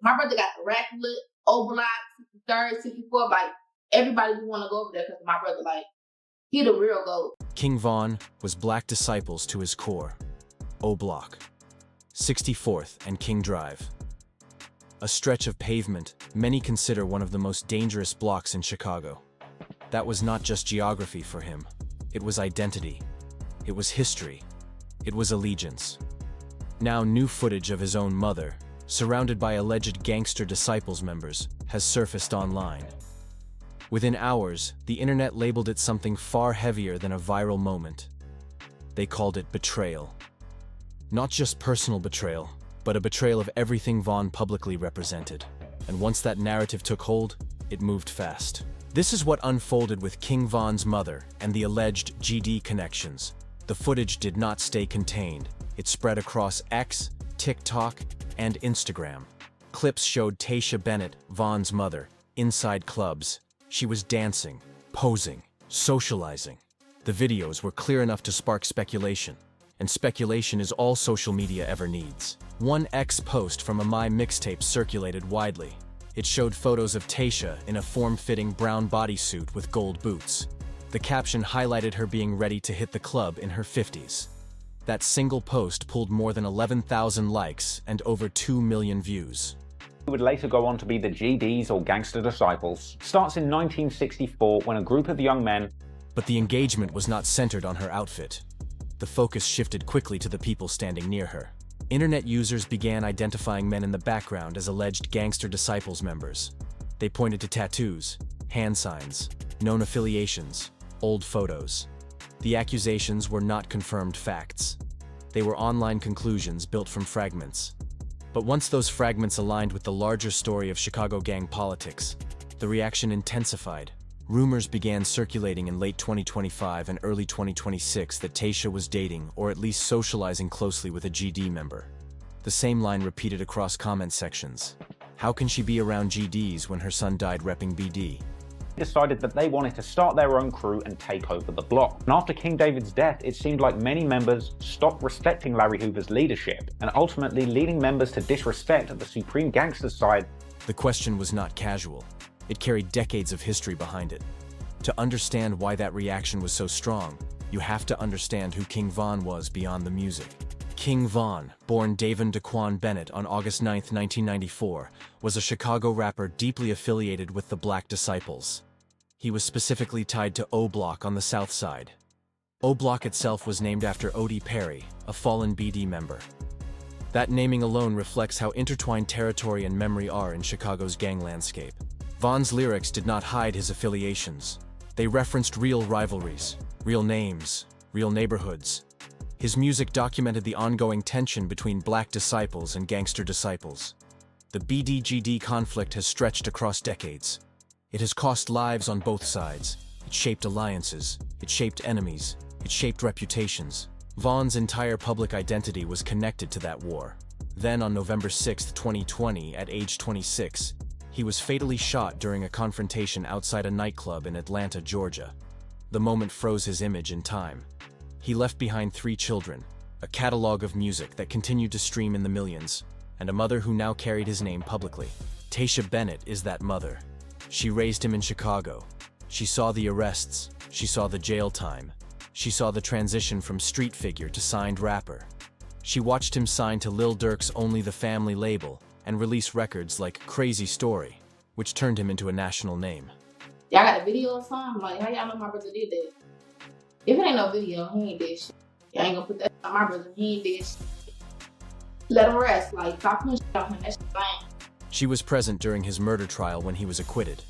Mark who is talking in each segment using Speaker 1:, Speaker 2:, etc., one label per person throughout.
Speaker 1: My brother got the rack lit, overlock, 63rd, 64th. Like, everybody would want to go over there because my brother, like, he the real GOAT.
Speaker 2: King Von was Black Disciples to his core. O Block, 64th and King Drive. A stretch of pavement many consider one of the most dangerous blocks in Chicago. That was not just geography for him. It was identity. It was history. It was allegiance. Now new footage of his own mother, surrounded by alleged Gangster Disciples members, has surfaced online. Within hours, the internet labeled it something far heavier than a viral moment. They called it betrayal. Not just personal betrayal, but a betrayal of everything Von publicly represented. And once that narrative took hold, it moved fast. This is what unfolded with King Von's mother and the alleged GD connections. The footage did not stay contained. It spread across X, TikTok, and Instagram. Clips showed Tasha Bennett, Von's mother, inside clubs. She was dancing, posing, socializing. The videos were clear enough to spark speculation, and speculation is all social media ever needs. One X post from a My mixtape circulated widely. It showed photos of Tasha in a form-fitting brown bodysuit with gold boots. The caption highlighted her being ready to hit the club in her 50s. That single post pulled more than 11,000 likes and over 2 million views.
Speaker 3: Who would later go on to be the GDs or Gangster Disciples, starts in 1964 when a group of young men.
Speaker 2: But the engagement was not centered on her outfit. The focus shifted quickly to the people standing near her. Internet users began identifying men in the background as alleged Gangster Disciples members. They pointed to tattoos, hand signs, known affiliations, old photos. The accusations were not confirmed facts. They were online conclusions built from fragments. But once those fragments aligned with the larger story of Chicago gang politics, the reaction intensified. Rumors began circulating in late 2025 and early 2026 that Tasha was dating or at least socializing closely with a GD member. The same line repeated across comment sections. How can she be around GDs when her son died repping BD?
Speaker 3: Decided that they wanted to start their own crew and take over the block. And after King David's death, it seemed like many members stopped respecting Larry Hoover's leadership, and ultimately leading members to disrespect the Supreme Gangster's side.
Speaker 2: The question was not casual. It carried decades of history behind it. To understand why that reaction was so strong, you have to understand who King Von was beyond the music. King Von, born Davin Daquan Bennett on August 9, 1994, was a Chicago rapper deeply affiliated with the Black Disciples. He was specifically tied to O Block on the South Side. O Block itself was named after Odie Perry, a fallen BD member. That naming alone reflects how intertwined territory and memory are in Chicago's gang landscape. Von's lyrics did not hide his affiliations. They referenced real rivalries, real names, real neighborhoods. His music documented the ongoing tension between Black Disciples and Gangster Disciples. The BD-GD conflict has stretched across decades. It has cost lives on both sides. It shaped alliances. It shaped enemies. It shaped reputations. Von's entire public identity was connected to that war. Then on November 6, 2020, at age 26, he was fatally shot during a confrontation outside a nightclub in Atlanta, Georgia. The moment froze his image in time. He left behind 3 children, a catalog of music that continued to stream in the millions, and a mother who now carried his name publicly. Tasha Bennett is that mother. She raised him in Chicago. She saw the arrests. She saw the jail time. She saw the transition from street figure to signed rapper. She watched him sign to Lil Durk's Only the Family label and release records like Crazy Story, which turned him into a national name.
Speaker 1: Y'all got a video or something? Like, how y'all know my brother did that? If it ain't no video, he ain't did shit. Y'all ain't gonna put that on my brother, he ain't did shit. Let him rest, like, stop putting shit on him, that shit lame.
Speaker 2: She was present during his murder trial when he was acquitted.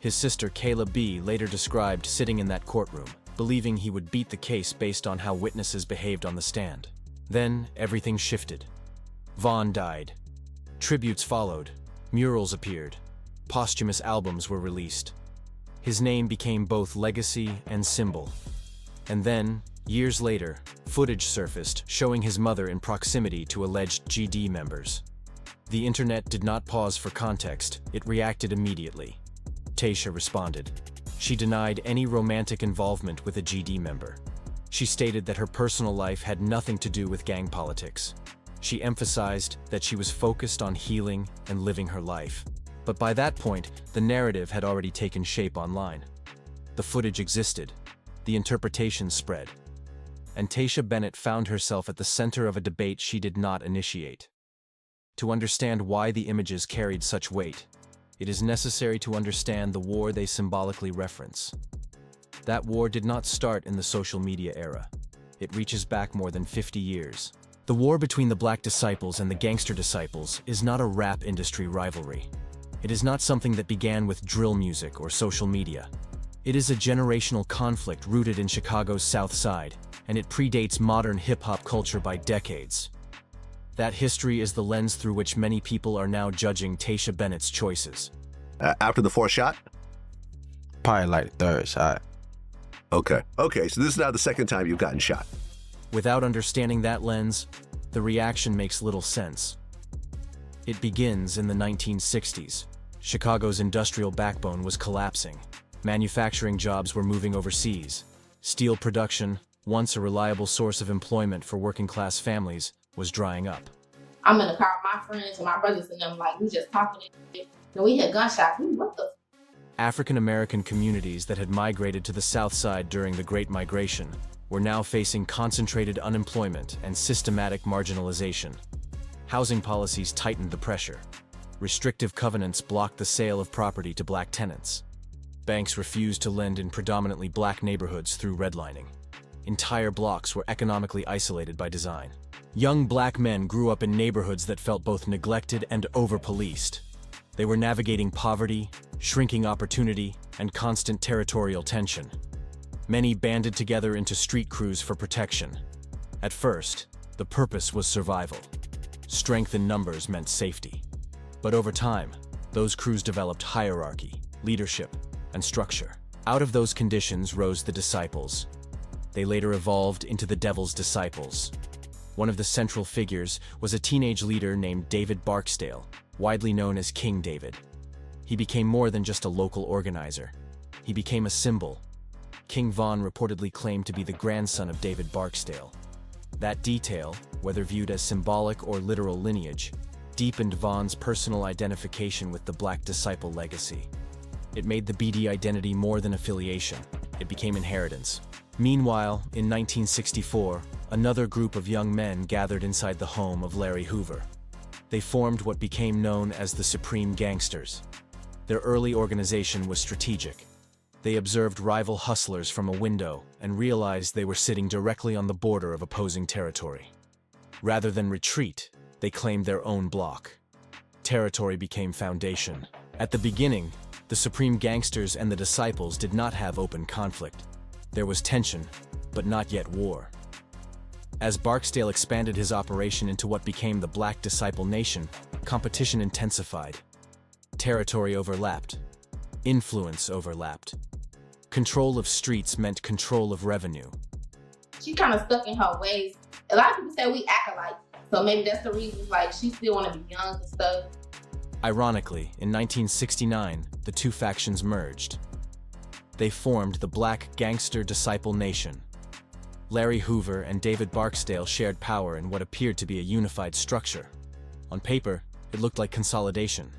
Speaker 2: His sister Kayla B. later described sitting in that courtroom, believing he would beat the case based on how witnesses behaved on the stand. Then, everything shifted. Von died. Tributes followed. Murals appeared. Posthumous albums were released. His name became both legacy and symbol. And then, years later, footage surfaced showing his mother in proximity to alleged GD members. The internet did not pause for context, it reacted immediately. Tasha responded. She denied any romantic involvement with a GD member. She stated that her personal life had nothing to do with gang politics. She emphasized that she was focused on healing and living her life. But by that point, the narrative had already taken shape online. The footage existed, the interpretations spread, and Tasha Bennett found herself at the center of a debate she did not initiate. To understand why the images carried such weight, it is necessary to understand the war they symbolically reference. That war did not start in the social media era. It reaches back more than 50 years. The war between the Black Disciples and the Gangster Disciples is not a rap industry rivalry. It is not something that began with drill music or social media. It is a generational conflict rooted in Chicago's South Side, and it predates modern hip-hop culture by decades. That history is the lens through which many people are now judging Tasha Bennett's choices.
Speaker 4: After the fourth shot?
Speaker 5: Probably like the third shot.
Speaker 4: Okay, so this is now the second time you've gotten shot.
Speaker 2: Without understanding that lens, the reaction makes little sense. It begins in the 1960s. Chicago's industrial backbone was collapsing. Manufacturing jobs were moving overseas. Steel production, once a reliable source of employment for working-class families, was drying up.
Speaker 1: I'm in the car with my friends and my brothers and them, like, we just talking and shit. And we hear gunshots. What the?
Speaker 2: African-American communities that had migrated to the South Side during the Great Migration were now facing concentrated unemployment and systematic marginalization. Housing policies tightened the pressure. Restrictive covenants blocked the sale of property to black tenants. Banks refused to lend in predominantly black neighborhoods through redlining. Entire blocks were economically isolated by design. Young black men grew up in neighborhoods that felt both neglected and over-policed. They were navigating poverty, shrinking opportunity, and constant territorial tension. Many banded together into street crews for protection. At first, the purpose was survival. Strength in numbers meant safety. But over time, those crews developed hierarchy, leadership, and structure. Out of those conditions rose the disciples. They later evolved into the Devil's Disciples. One of the central figures was a teenage leader named David Barksdale, widely known as King David. He became more than just a local organizer. He became a symbol. King Von reportedly claimed to be the grandson of David Barksdale. That detail, whether viewed as symbolic or literal lineage, deepened Von's personal identification with the Black Disciple legacy. It made the BD identity more than affiliation. It became inheritance. Meanwhile, in 1964, another group of young men gathered inside the home of Larry Hoover. They formed what became known as the Supreme Gangsters. Their early organization was strategic. They observed rival hustlers from a window and realized they were sitting directly on the border of opposing territory. Rather than retreat, they claimed their own block. Territory became foundation. At the beginning, the Supreme Gangsters and the Disciples did not have open conflict. There was tension, but not yet war. As Barksdale expanded his operation into what became the Black Disciple Nation, competition intensified. Territory overlapped. Influence overlapped. Control of streets meant control of revenue.
Speaker 1: She kind of stuck in her ways. A lot of people say we act alike, so maybe that's the reason, like, she still want to be young and stuff.
Speaker 2: Ironically, in 1969, the two factions merged. They formed the Black Gangster Disciple Nation. Larry Hoover and David Barksdale shared power in what appeared to be a unified structure. On paper, it looked like consolidation.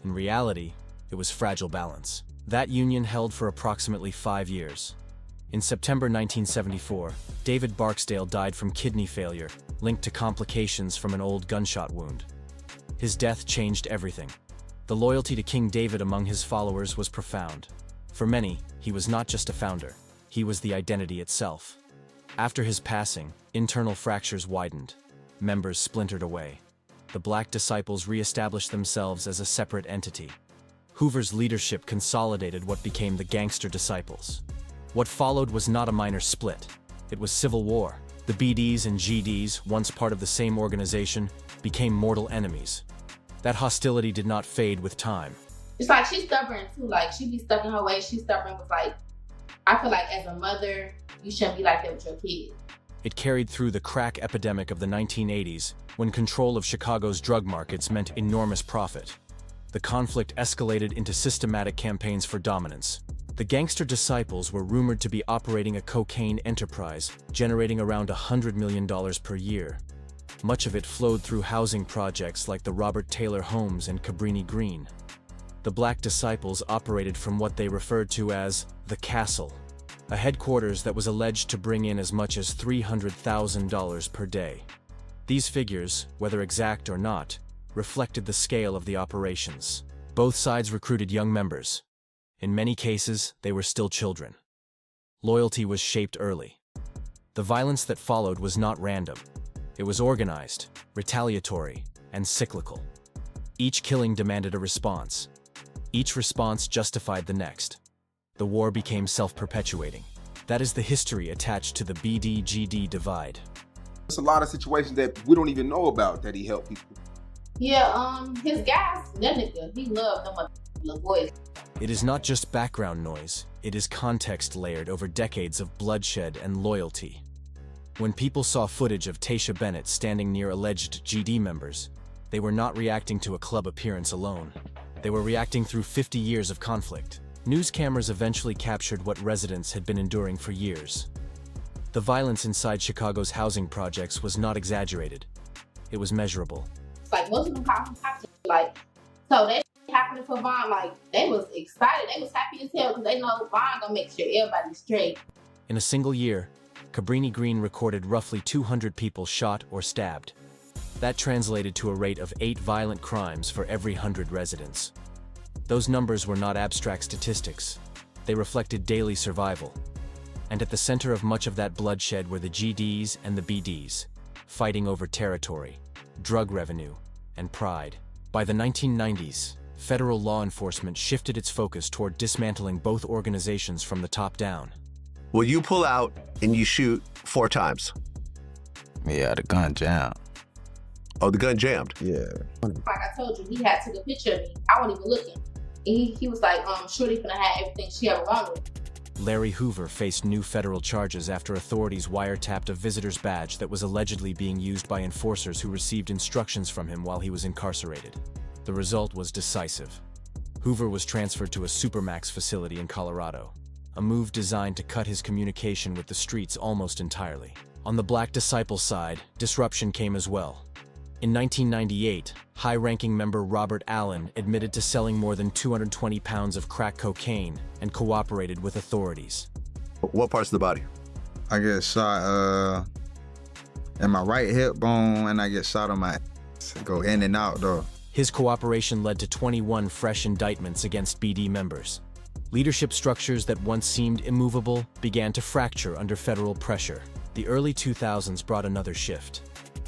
Speaker 2: In reality, it was fragile balance. That union held for approximately 5 years. In September 1974, David Barksdale died from kidney failure, linked to complications from an old gunshot wound. His death changed everything. The loyalty to King David among his followers was profound. For many, he was not just a founder, he was the identity itself. After his passing, internal fractures widened. Members splintered away. The Black Disciples re-established themselves as a separate entity. Hoover's leadership consolidated what became the Gangster Disciples. What followed was not a minor split. It was civil war. The BDs and GDs, once part of the same organization, became mortal enemies. That hostility did not fade with time.
Speaker 1: It's like she's stubborn too. Like, she be stuck in her ways. She's stubborn with, like, I feel like as a mother, you shouldn't be like that with your kids.
Speaker 2: It carried through the crack epidemic of the 1980s, when control of Chicago's drug markets meant enormous profit. The conflict escalated into systematic campaigns for dominance. The Gangster Disciples were rumored to be operating a cocaine enterprise, generating around $100 million per year. Much of it flowed through housing projects like the Robert Taylor Homes and Cabrini Green. The Black Disciples operated from what they referred to as the Castle, a headquarters that was alleged to bring in as much as $300,000 per day. These figures, whether exact or not, reflected the scale of the operations. Both sides recruited young members. In many cases, they were still children. Loyalty was shaped early. The violence that followed was not random. It was organized, retaliatory, and cyclical. Each killing demanded a response. Each response justified the next. The war became self-perpetuating. That is the history attached to the BD-GD divide.
Speaker 6: There's a lot of situations that we don't even know about that he helped people.
Speaker 1: Yeah, his guys, that nigga, he loved them little boys.
Speaker 2: It is not just background noise, it is context layered over decades of bloodshed and loyalty. When people saw footage of Tasha Bennett standing near alleged GD members, they were not reacting to a club appearance alone. They were reacting through 50 years of conflict. News cameras eventually captured what residents had been enduring for years. The violence inside Chicago's housing projects was not exaggerated. It was measurable.
Speaker 1: It's like most of them call him toxic. Like, so that shit happening for Vaughn, like, they was excited. They was happy as hell because they know Vaughn gonna make sure everybody's straight.
Speaker 2: In a single year, Cabrini Green recorded roughly 200 people shot or stabbed. That translated to a rate of 8 violent crimes for every 100 residents. Those numbers were not abstract statistics. They reflected daily survival. And at the center of much of that bloodshed were the GDs and the BDs, fighting over territory, drug revenue, and pride. By the 1990s, federal law enforcement shifted its focus toward dismantling both organizations from the top down.
Speaker 4: Well, you pull out and you shoot 4 times.
Speaker 5: Yeah, the gun jammed.
Speaker 4: Oh, the gun jammed.
Speaker 5: Yeah.
Speaker 1: Like I told you, he had took a picture of me. I wasn't even looking. He was like, Shorty finna have everything she ever wanted.
Speaker 2: Larry Hoover faced new federal charges after authorities wiretapped a visitor's badge that was allegedly being used by enforcers who received instructions from him while he was incarcerated. The result was decisive. Hoover was transferred to a Supermax facility in Colorado, a move designed to cut his communication with the streets almost entirely. On the Black Disciple side, disruption came as well. In 1998, high-ranking member Robert Allen admitted to selling more than 220 pounds of crack cocaine and cooperated with authorities.
Speaker 4: What parts of the body?
Speaker 5: I get shot in my right hip bone, and I get shot on my ass. Go in and out though.
Speaker 2: His cooperation led to 21 fresh indictments against BD members. Leadership structures that once seemed immovable began to fracture under federal pressure. The early 2000s brought another shift.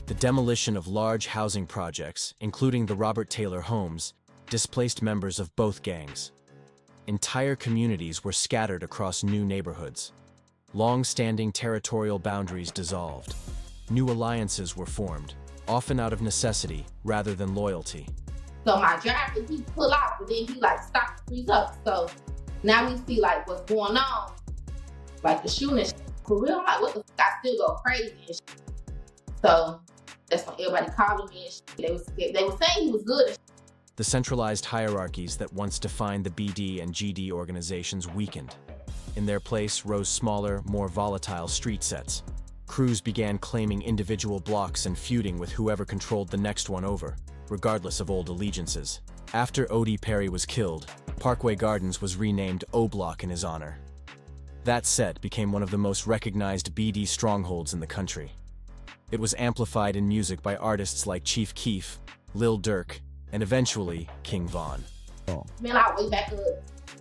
Speaker 2: The demolition of large housing projects, including the Robert Taylor Homes, displaced members of both gangs. Entire communities were scattered across new neighborhoods. Long-standing territorial boundaries dissolved. New alliances were formed, often out of necessity rather than loyalty.
Speaker 1: So my driver, he pull out, but then he like stop and freeze up. So now we see like what's going on, like the shooting and shit. For real, I'm like, what the fuck? I still go crazy and shit. So that's when everybody called me and shit. They were saying he was good and shit.
Speaker 2: The centralized hierarchies that once defined the BD and GD organizations weakened. In their place rose smaller, more volatile street sets. Crews began claiming individual blocks and feuding with whoever controlled the next one over, regardless of old allegiances. After Odie Perry was killed, Parkway Gardens was renamed O Block in his honor. That set became one of the most recognized BD strongholds in the country. It was amplified in music by artists like Chief Keef, Lil Durk, and eventually King Von.
Speaker 1: Man, I went back up.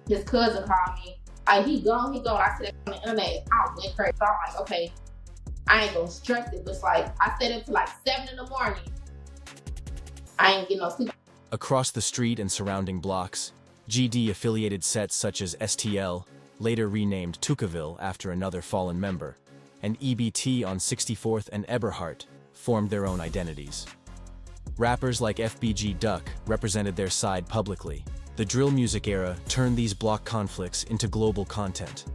Speaker 1: His cousin called me. He gone. I said on the internet. I went crazy. So I'm like, okay, I ain't gonna stress it. But it's like, I stayed up till like 7 in the morning. I ain't getting no sleep.
Speaker 2: Across the street and surrounding blocks, GD-affiliated sets such as STL, later renamed Tukaville after another fallen member, and EBT on 64th and Eberhart formed their own identities. Rappers like FBG Duck represented their side publicly. The drill music era turned these block conflicts into global content.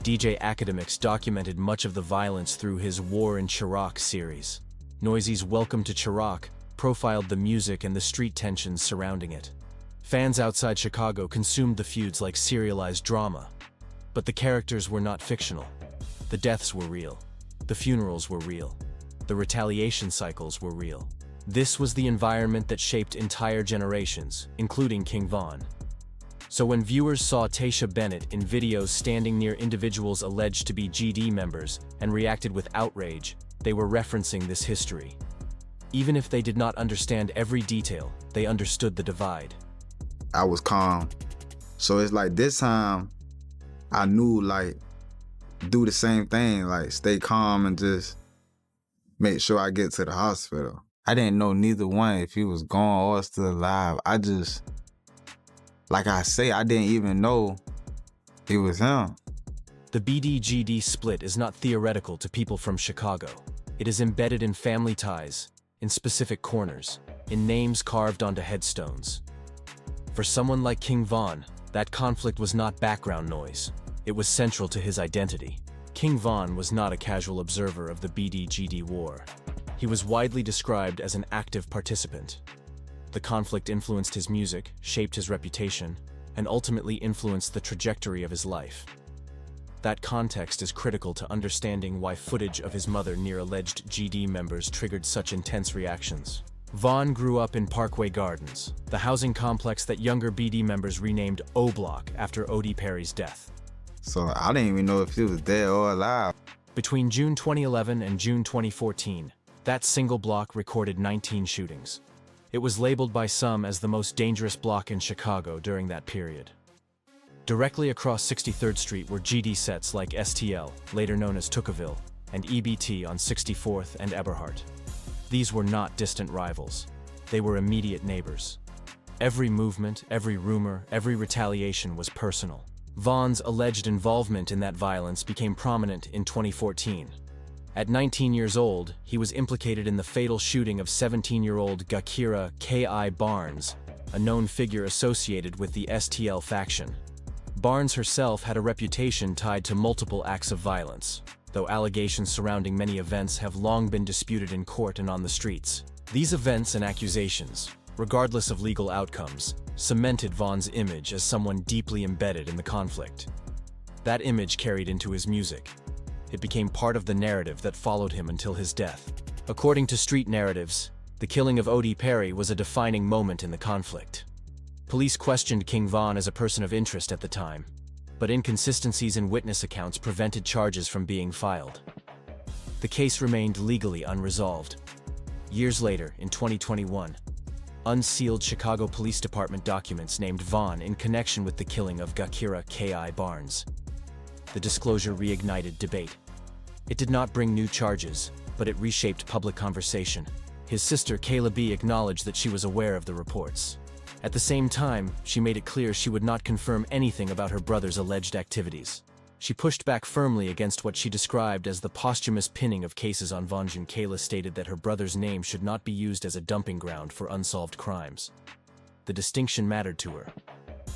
Speaker 2: DJ Academics documented much of the violence through his War in Chirac series. Noisy's Welcome to Chirac profiled the music and the street tensions surrounding it. Fans outside Chicago consumed the feuds like serialized drama. But the characters were not fictional. The deaths were real. The funerals were real. The retaliation cycles were real. This was the environment that shaped entire generations, including King Von. So when viewers saw Tasha Bennett in videos standing near individuals alleged to be GD members and reacted with outrage, they were referencing this history. Even if they did not understand every detail, they understood the divide.
Speaker 5: I was calm. So it's like this time, I knew like, do the same thing, like stay calm and just make sure I get to the hospital. I didn't know neither one if he was gone or still alive. I just, like I say, I didn't even know it was him.
Speaker 2: The BD-GD split is not theoretical to people from Chicago. It is embedded in family ties, in specific corners, in names carved onto headstones. For someone like King Von, that conflict was not background noise. It was central to his identity. King Von was not a casual observer of the BD-GD war. He was widely described as an active participant. The conflict influenced his music, shaped his reputation, and ultimately influenced the trajectory of his life. That context is critical to understanding why footage of his mother near alleged GD members triggered such intense reactions. Von grew up in Parkway Gardens, the housing complex that younger BD members renamed O Block after O.D. Perry's death.
Speaker 5: So I didn't even know if he was dead or alive.
Speaker 2: Between June 2011 and June 2014, that single block recorded 19 shootings. It was labeled by some as the most dangerous block in Chicago during that period. Directly across 63rd Street were GD sets like STL, later known as Tookaville, and EBT on 64th and Eberhart. These were not distant rivals. They were immediate neighbors. Every movement, every rumor, every retaliation was personal. Von's alleged involvement in that violence became prominent in 2014. At 19 years old, he was implicated in the fatal shooting of 17-year-old Gakira K.I. Barnes, a known figure associated with the STL faction. Barnes herself had a reputation tied to multiple acts of violence, though allegations surrounding many events have long been disputed in court and on the streets. These events and accusations, regardless of legal outcomes, cemented Von's image as someone deeply embedded in the conflict. That image carried into his music. It became part of the narrative that followed him until his death. According to street narratives, the killing of O.D. Perry was a defining moment in the conflict. Police questioned King Von as a person of interest at the time, but inconsistencies in witness accounts prevented charges from being filed. The case remained legally unresolved. Years later, in 2021, unsealed Chicago Police Department documents named Von in connection with the killing of Gakira K.I. Barnes. The disclosure reignited debate. It did not bring new charges, but it reshaped public conversation. His sister, Kayla B., acknowledged that she was aware of the reports. At the same time, she made it clear she would not confirm anything about her brother's alleged activities. She pushed back firmly against what she described as the posthumous pinning of cases on Von. Kayla stated that her brother's name should not be used as a dumping ground for unsolved crimes. The distinction mattered to her.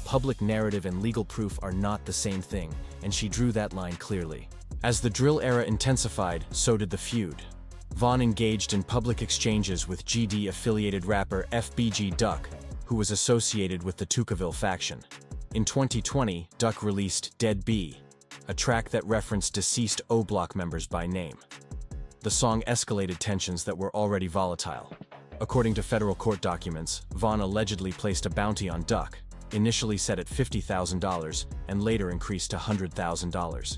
Speaker 2: Public narrative and legal proof are not the same thing, and she drew that line clearly. As the drill era intensified, so did the feud. Von engaged in public exchanges with GD-affiliated rapper FBG Duck, who was associated with the Tookaville faction. In 2020, Duck released Dead B, a track that referenced deceased O Block members by name. The song escalated tensions that were already volatile. According to federal court documents, Von allegedly placed a bounty on Duck, initially set at $50,000 and later increased to $100,000.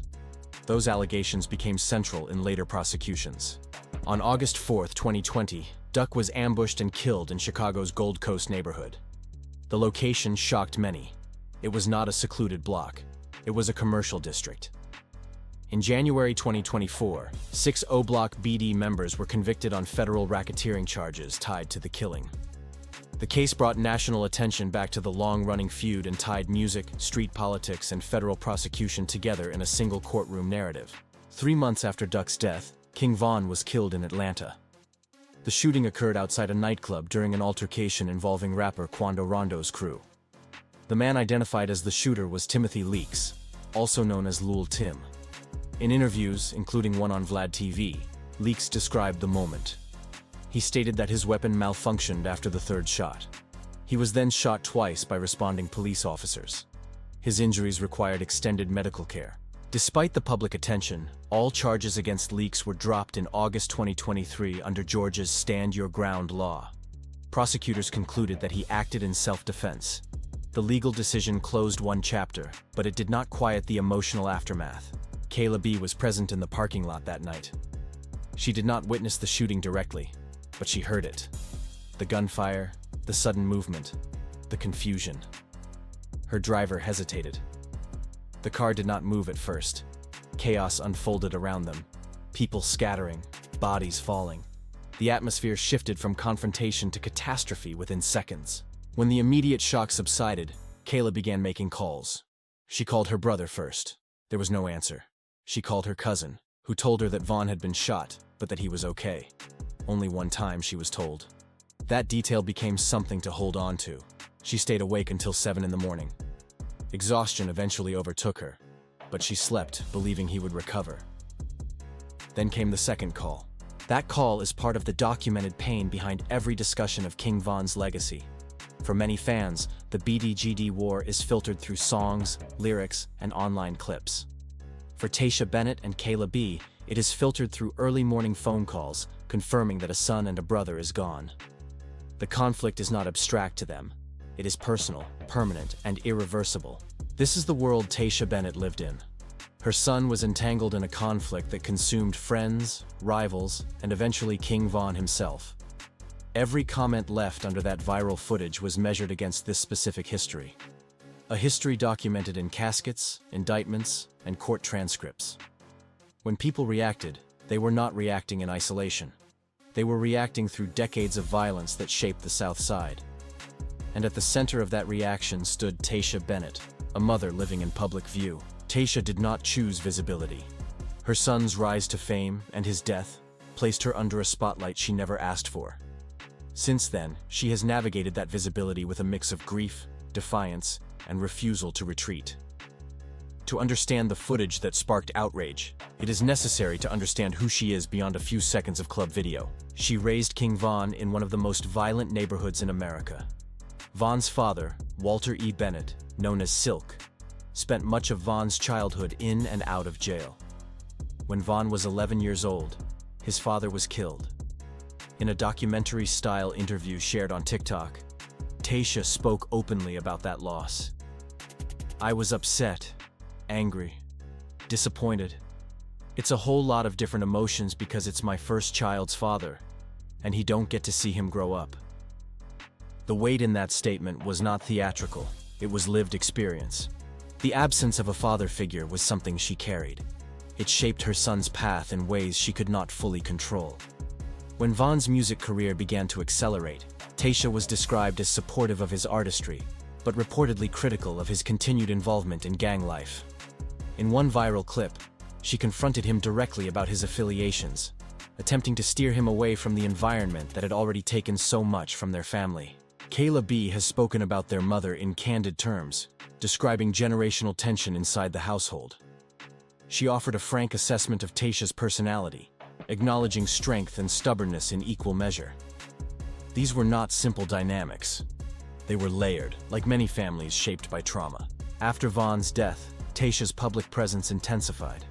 Speaker 2: Those allegations became central in later prosecutions. On August 4, 2020, Duck was ambushed and killed in Chicago's Gold Coast neighborhood. The location shocked many. It was not a secluded block. It was a commercial district. In January 2024, 6 O Block BD members were convicted on federal racketeering charges tied to the killing. The case brought national attention back to the long-running feud and tied music, street politics, and federal prosecution together in a single courtroom narrative. 3 months after Duck's death, King Von was killed in Atlanta. The shooting occurred outside a nightclub during an altercation involving rapper Quando Rondo's crew. The man identified as the shooter was Timothy Leaks, also known as Lul Tim. In interviews, including one on Vlad TV, Leaks described the moment. He stated that his weapon malfunctioned after the third shot. He was then shot twice by responding police officers. His injuries required extended medical care. Despite the public attention, all charges against Leaks were dropped in August 2023 under Georgia's Stand Your Ground law. Prosecutors concluded that he acted in self-defense. The legal decision closed one chapter, but it did not quiet the emotional aftermath. Kayla B. was present in the parking lot that night. She did not witness the shooting directly, but she heard it. The gunfire, the sudden movement, the confusion. Her driver hesitated. The car did not move at first. Chaos unfolded around them. People scattering, bodies falling. The atmosphere shifted from confrontation to catastrophe within seconds. When the immediate shock subsided, Kayla began making calls. She called her brother first. There was no answer. She called her cousin, who told her that Vaughn had been shot, but that he was okay. Only one time, she was told. That detail became something to hold on to. She stayed awake until 7 in the morning. Exhaustion eventually overtook her, but she slept, believing he would recover. Then came the second call. That call is part of the documented pain behind every discussion of King Von's legacy. For many fans, the BDGD war is filtered through songs, lyrics, and online clips. For Tasha Bennett and Kayla B., it is filtered through early morning phone calls, confirming that a son and a brother is gone. The conflict is not abstract to them. It is personal, permanent, and irreversible. This is the world Tasha Bennett lived in. Her son was entangled in a conflict that consumed friends, rivals, and eventually King Von himself. Every comment left under that viral footage was measured against this specific history. A history documented in caskets, indictments, and court transcripts. When people reacted, they were not reacting in isolation. They were reacting through decades of violence that shaped the South Side. And at the center of that reaction stood Tasha Bennett, a mother living in public view. Tasha did not choose visibility. Her son's rise to fame and his death placed her under a spotlight she never asked for. Since then, she has navigated that visibility with a mix of grief, defiance, and refusal to retreat. To understand the footage that sparked outrage, it is necessary to understand who she is beyond a few seconds of club video. She raised King Von in one of the most violent neighborhoods in America. Von's father, Walter E. Bennett, known as Silk, spent much of Von's childhood in and out of jail. When Von was 11 years old, his father was killed. In a documentary-style interview shared on TikTok, Tasha spoke openly about that loss. "I was upset, angry, disappointed. It's a whole lot of different emotions because it's my first child's father, and he don't get to see him grow up." The weight in that statement was not theatrical, it was lived experience. The absence of a father figure was something she carried. It shaped her son's path in ways she could not fully control. When Von's music career began to accelerate, Tasha was described as supportive of his artistry, but reportedly critical of his continued involvement in gang life. In one viral clip, she confronted him directly about his affiliations, attempting to steer him away from the environment that had already taken so much from their family. Kayla B. has spoken about their mother in candid terms, describing generational tension inside the household. She offered a frank assessment of Tasha's personality, acknowledging strength and stubbornness in equal measure. These were not simple dynamics. They were layered, like many families shaped by trauma. After Von's death, Tasha's public presence intensified.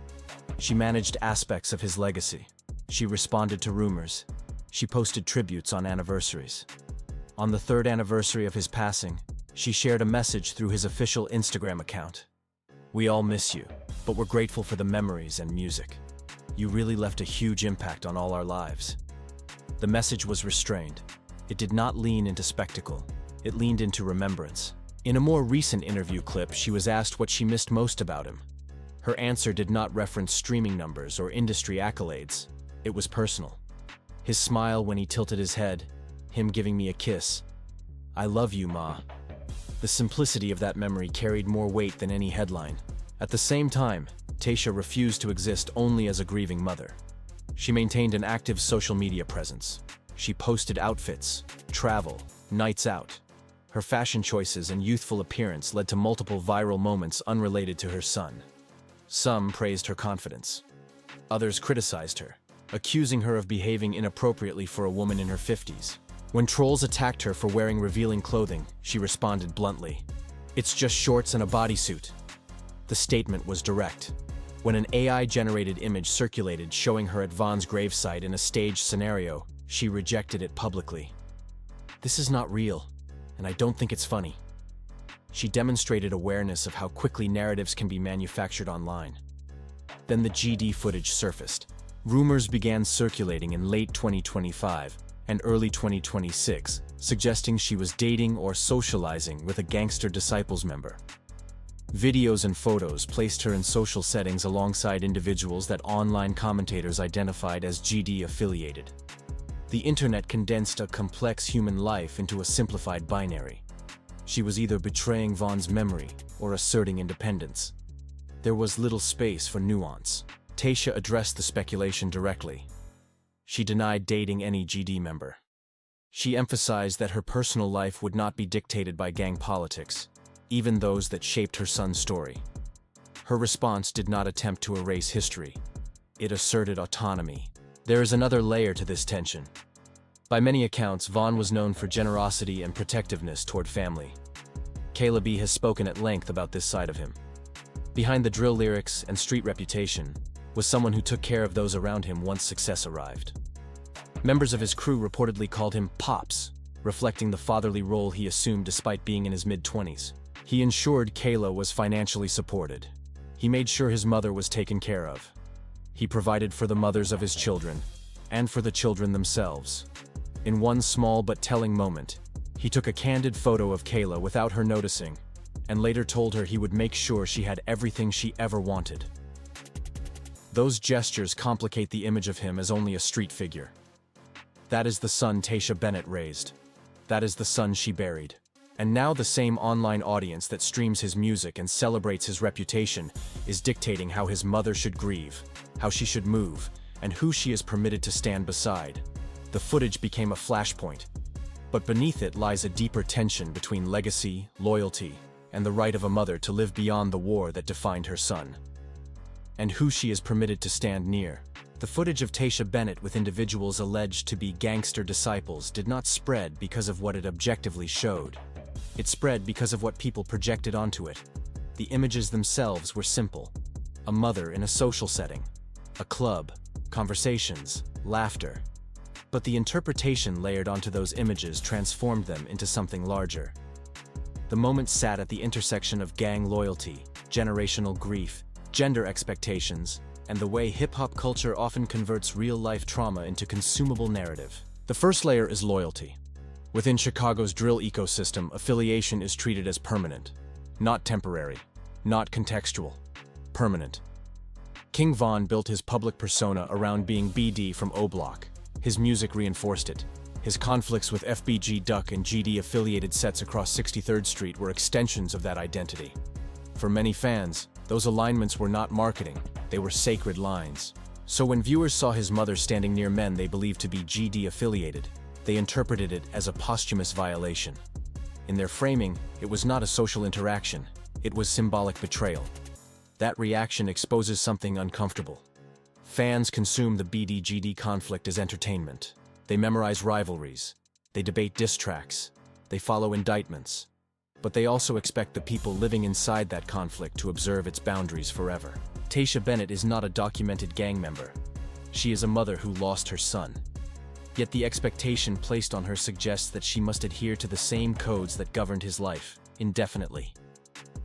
Speaker 2: She managed aspects of his legacy. She responded to rumors. She posted tributes on anniversaries. On the 3rd anniversary of his passing, she shared a message through his official Instagram account. "We all miss you, but we're grateful for the memories and music. You really left a huge impact on all our lives." The message was restrained. It did not lean into spectacle. It leaned into remembrance. In a more recent interview clip, she was asked what she missed most about him. Her answer did not reference streaming numbers or industry accolades. It was personal. His smile when he tilted his head, him giving me a kiss. "I love you, Ma." The simplicity of that memory carried more weight than any headline. At the same time, Tasha refused to exist only as a grieving mother. She maintained an active social media presence. She posted outfits, travel, nights out. Her fashion choices and youthful appearance led to multiple viral moments unrelated to her son. Some praised her confidence. Others criticized her, accusing her of behaving inappropriately for a woman in her 50s. When trolls attacked her for wearing revealing clothing, she responded bluntly, "It's just shorts and a bodysuit." The statement was direct. When an AI-generated image circulated showing her at Von's gravesite in a staged scenario, she rejected it publicly. "This is not real, and I don't think it's funny." She demonstrated awareness of how quickly narratives can be manufactured online. Then the GD footage surfaced. Rumors began circulating in late 2025 and early 2026, suggesting she was dating or socializing with a Gangster Disciples member. Videos and photos placed her in social settings alongside individuals that online commentators identified as GD-affiliated. The internet condensed a complex human life into a simplified binary. She was either betraying Von's memory or asserting independence. There was little space for nuance. Tasha addressed the speculation directly. She denied dating any GD member. She emphasized that her personal life would not be dictated by gang politics, even those that shaped her son's story. Her response did not attempt to erase history. It asserted autonomy. There is another layer to this tension. By many accounts, Von was known for generosity and protectiveness toward family. Kayla B has spoken at length about this side of him. Behind the drill lyrics and street reputation was someone who took care of those around him once success arrived. Members of his crew reportedly called him Pops, reflecting the fatherly role he assumed despite being in his mid-20s. He ensured Kayla was financially supported. He made sure his mother was taken care of. He provided for the mothers of his children, and for the children themselves. In one small but telling moment, he took a candid photo of Kayla without her noticing, and later told her he would make sure she had everything she ever wanted. Those gestures complicate the image of him as only a street figure. That is the son Tasha Bennett raised. That is the son she buried. And now the same online audience that streams his music and celebrates his reputation is dictating how his mother should grieve, how she should move, and who she is permitted to stand beside. The footage became a flashpoint, but beneath it lies a deeper tension between legacy, loyalty, and the right of a mother to live beyond the war that defined her son, and who she is permitted to stand near. The footage of Tasha Bennett with individuals alleged to be Gangster Disciples did not spread because of what it objectively showed. It spread because of what people projected onto it. The images themselves were simple. A mother in a social setting, a club, conversations, laughter. But the interpretation layered onto those images transformed them into something larger. The moment sat at the intersection of gang loyalty, generational grief, gender expectations, and the way hip-hop culture often converts real-life trauma into consumable narrative. The first layer is loyalty. Within Chicago's drill ecosystem, affiliation is treated as permanent, not temporary, not contextual, permanent. King Von built his public persona around being BD from O-Block. His music reinforced it. His conflicts with FBG Duck and GD-affiliated sets across 63rd Street were extensions of that identity. For many fans, those alignments were not marketing, they were sacred lines. So when viewers saw his mother standing near men they believed to be GD-affiliated, they interpreted it as a posthumous violation. In their framing, it was not a social interaction, it was symbolic betrayal. That reaction exposes something uncomfortable. Fans consume the BD-GD conflict as entertainment. They memorize rivalries, they debate diss tracks, they follow indictments. But they also expect the people living inside that conflict to observe its boundaries forever. Tasha Bennett is not a documented gang member. She is a mother who lost her son. Yet the expectation placed on her suggests that she must adhere to the same codes that governed his life, indefinitely.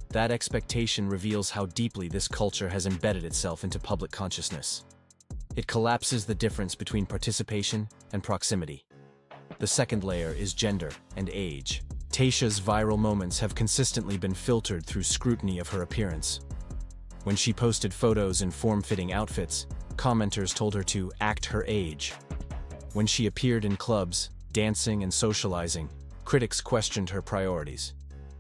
Speaker 2: That expectation reveals how deeply this culture has embedded itself into public consciousness. It collapses the difference between participation and proximity. The second layer is gender and age. Tasha's viral moments have consistently been filtered through scrutiny of her appearance. When she posted photos in form-fitting outfits, commenters told her to act her age. When she appeared in clubs, dancing and socializing, critics questioned her priorities.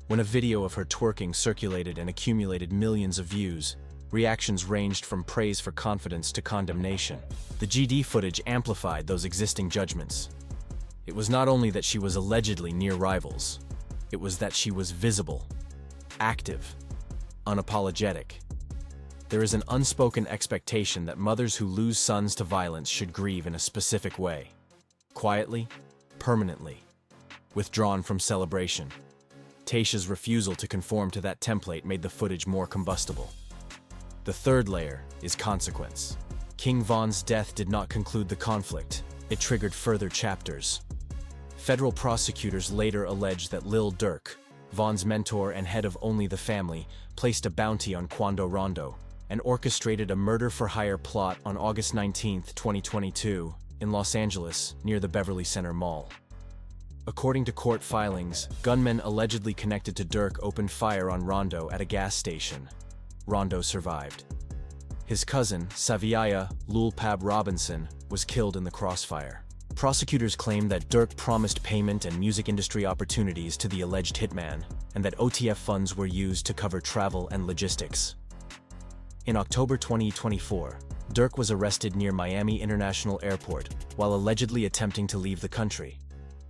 Speaker 2: When a video of her twerking circulated and accumulated millions of views, reactions ranged from praise for confidence to condemnation. The GD footage amplified those existing judgments. It was not only that she was allegedly near rivals, it was that she was visible, active, unapologetic. There is an unspoken expectation that mothers who lose sons to violence should grieve in a specific way. Quietly, permanently, withdrawn from celebration. Tasha's refusal to conform to that template made the footage more combustible. The third layer is consequence. King Von's death did not conclude the conflict. It triggered further chapters. Federal prosecutors later alleged that Lil Durk, Von's mentor and head of Only the Family, placed a bounty on Quando Rondo and orchestrated a murder-for-hire plot on August 19, 2022, in Los Angeles, near the Beverly Center Mall. According to court filings, gunmen allegedly connected to Durk opened fire on Rondo at a gas station. Rondo survived. His cousin, Saviaya Lulpab Robinson, was killed in the crossfire. Prosecutors claim that Durk promised payment and music industry opportunities to the alleged hitman, and that OTF funds were used to cover travel and logistics. In October 2024, Durk was arrested near Miami International Airport while allegedly attempting to leave the country.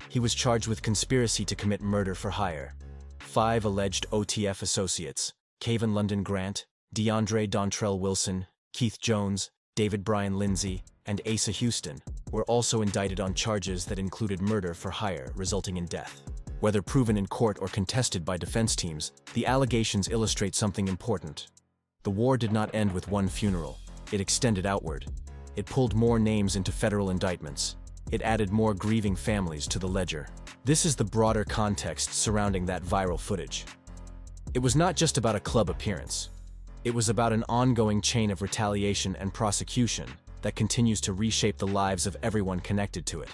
Speaker 2: He was charged with conspiracy to commit murder for hire. 5 alleged OTF associates, Cavan London Grant, DeAndre Dontrell Wilson, Keith Jones, David Brian Lindsay, and Asa Houston, were also indicted on charges that included murder for hire resulting in death. Whether proven in court or contested by defense teams, the allegations illustrate something important. The war did not end with one funeral. It extended outward. It pulled more names into federal indictments. It added more grieving families to the ledger. This is the broader context surrounding that viral footage. It was not just about a club appearance. It was about an ongoing chain of retaliation and prosecution that continues to reshape the lives of everyone connected to it.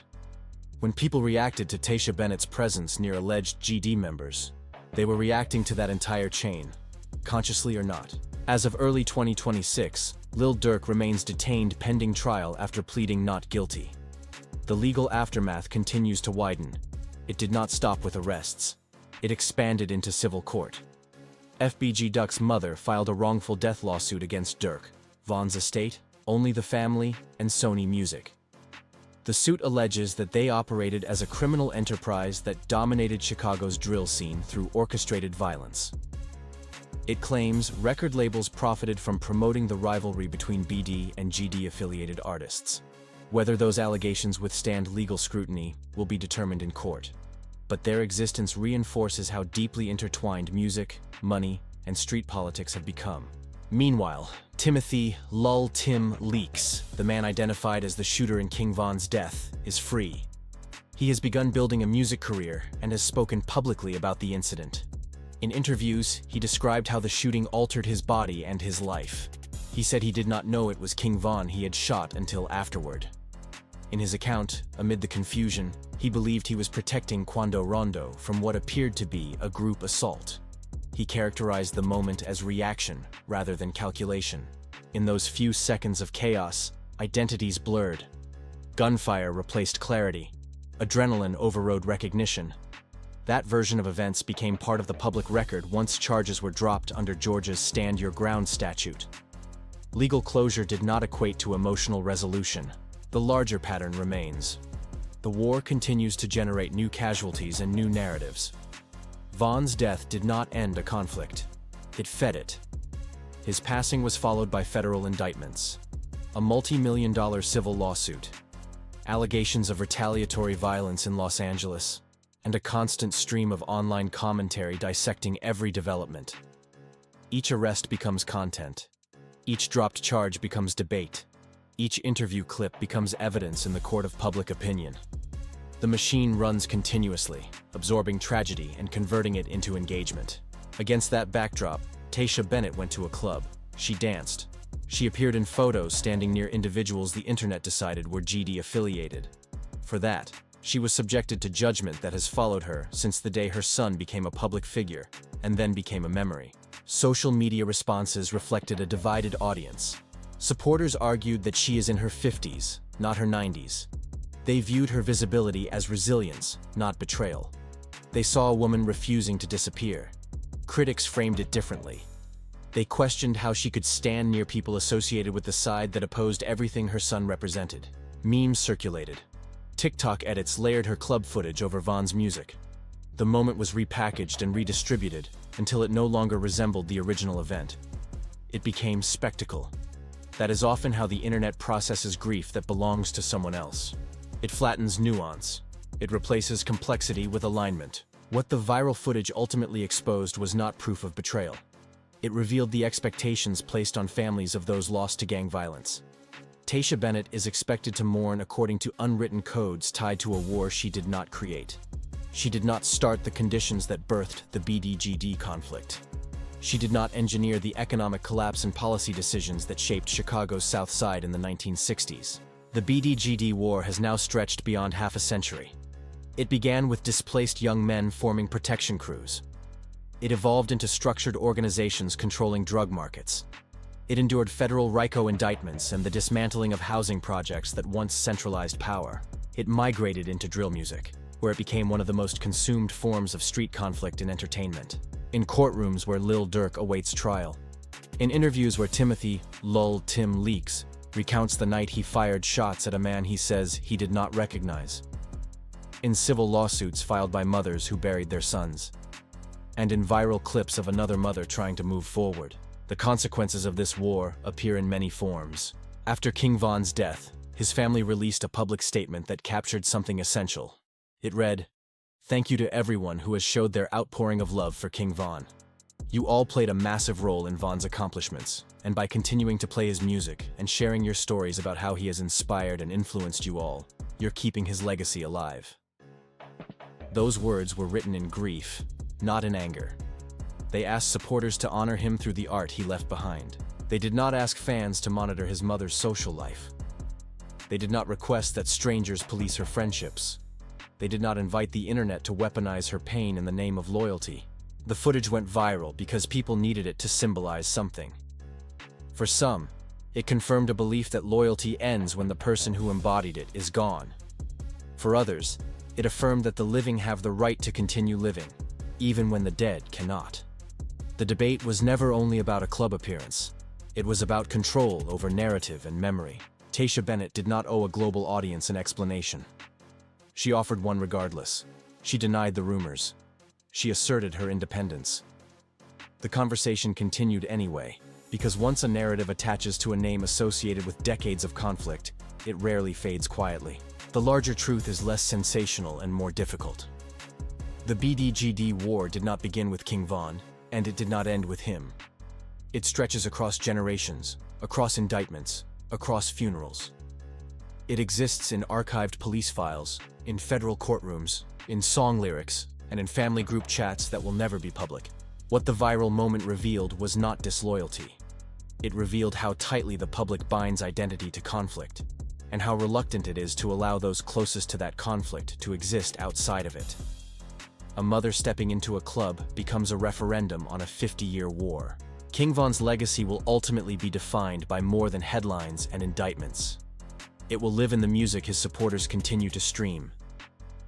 Speaker 2: When people reacted to Tasha Bennett's presence near alleged GD members, they were reacting to that entire chain, consciously or not. As of early 2026, Lil Durk remains detained pending trial after pleading not guilty. The legal aftermath continues to widen. It did not stop with arrests. It expanded into civil court. FBG Duck's mother filed a wrongful death lawsuit against Durk, Von's estate, Only the Family, and Sony Music. The suit alleges that they operated as a criminal enterprise that dominated Chicago's drill scene through orchestrated violence. It claims record labels profited from promoting the rivalry between BD and GD-affiliated artists. Whether those allegations withstand legal scrutiny will be determined in court, but their existence reinforces how deeply intertwined music, money, and street politics have become. Meanwhile, Timothy Lul Tim Leaks, the man identified as the shooter in King Von's death, is free. He has begun building a music career and has spoken publicly about the incident. In interviews, he described how the shooting altered his body and his life. He said he did not know it was King Von he had shot until afterward. In his account, amid the confusion, he believed he was protecting Quando Rondo from what appeared to be a group assault. He characterized the moment as reaction rather than calculation. In those few seconds of chaos, identities blurred. Gunfire replaced clarity. Adrenaline overrode recognition. That version of events became part of the public record once charges were dropped under Georgia's Stand Your Ground statute. Legal closure did not equate to emotional resolution. The larger pattern remains. The war continues to generate new casualties and new narratives. Von's death did not end a conflict. It fed it. His passing was followed by federal indictments, a multi-million-dollar civil lawsuit, allegations of retaliatory violence in Los Angeles, and a constant stream of online commentary dissecting every development. Each arrest becomes content. Each dropped charge becomes debate. Each interview clip becomes evidence in the court of public opinion. The machine runs continuously, absorbing tragedy and converting it into engagement. Against that backdrop, Tasha Bennett went to a club. She danced. She appeared in photos standing near individuals the internet decided were GD affiliated. For that, she was subjected to judgment that has followed her since the day her son became a public figure and then became a memory. Social media responses reflected a divided audience. Supporters argued that she is in her 50s, not her 90s. They viewed her visibility as resilience, not betrayal. They saw a woman refusing to disappear. Critics framed it differently. They questioned how she could stand near people associated with the side that opposed everything her son represented. Memes circulated. TikTok edits layered her club footage over Von's music. The moment was repackaged and redistributed until it no longer resembled the original event. It became spectacle. That is often how the internet processes grief that belongs to someone else. It flattens nuance. It replaces complexity with alignment. What the viral footage ultimately exposed was not proof of betrayal. It revealed the expectations placed on families of those lost to gang violence. Tasha Bennett is expected to mourn according to unwritten codes tied to a war she did not create. She did not start the conditions that birthed the BDGD conflict. She did not engineer the economic collapse and policy decisions that shaped Chicago's South Side in the 1960s. The BDGD war has now stretched beyond half a century. It began with displaced young men forming protection crews. It evolved into structured organizations controlling drug markets. It endured federal RICO indictments and the dismantling of housing projects that once centralized power. It migrated into drill music, where it became one of the most consumed forms of street conflict in entertainment. In courtrooms where Lil Durk awaits trial. In interviews where Timothy Lul Tim Leaks recounts the night he fired shots at a man he says he did not recognize. In civil lawsuits filed by mothers who buried their sons. And in viral clips of another mother trying to move forward. The consequences of this war appear in many forms. After King Von's death, his family released a public statement that captured something essential. It read, "Thank you to everyone who has showed their outpouring of love for King Von. You all played a massive role in Von's accomplishments, and by continuing to play his music and sharing your stories about how he has inspired and influenced you all, you're keeping his legacy alive." Those words were written in grief, not in anger. They asked supporters to honor him through the art he left behind. They did not ask fans to monitor his mother's social life. They did not request that strangers police her friendships. They did not invite the internet to weaponize her pain in the name of loyalty. The footage went viral because people needed it to symbolize something. For some, it confirmed a belief that loyalty ends when the person who embodied it is gone. For others, it affirmed that the living have the right to continue living, even when the dead cannot. The debate was never only about a club appearance. It was about control over narrative and memory. Tasha Bennett did not owe a global audience an explanation. She offered one regardless. She denied the rumors. She asserted her independence. The conversation continued anyway, because once a narrative attaches to a name associated with decades of conflict, it rarely fades quietly. The larger truth is less sensational and more difficult. The BDGD war did not begin with King Von, and it did not end with him. It stretches across generations, across indictments, across funerals. It exists in archived police files, in federal courtrooms, in song lyrics, and in family group chats that will never be public. What the viral moment revealed was not disloyalty. It revealed how tightly the public binds identity to conflict, and how reluctant it is to allow those closest to that conflict to exist outside of it. A mother stepping into a club becomes a referendum on a 50-year war. King Von's legacy will ultimately be defined by more than headlines and indictments. It will live in the music his supporters continue to stream.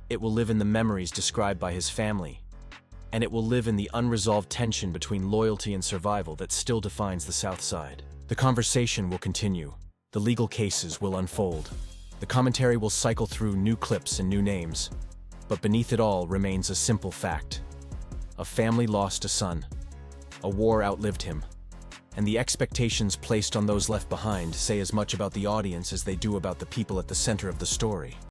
Speaker 2: It will live in the memories described by his family. And it will live in the unresolved tension between loyalty and survival that still defines the South Side. The conversation will continue. The legal cases will unfold. The commentary will cycle through new clips and new names. But beneath it all remains a simple fact. A family lost a son. A war outlived him. And the expectations placed on those left behind say as much about the audience as they do about the people at the center of the story.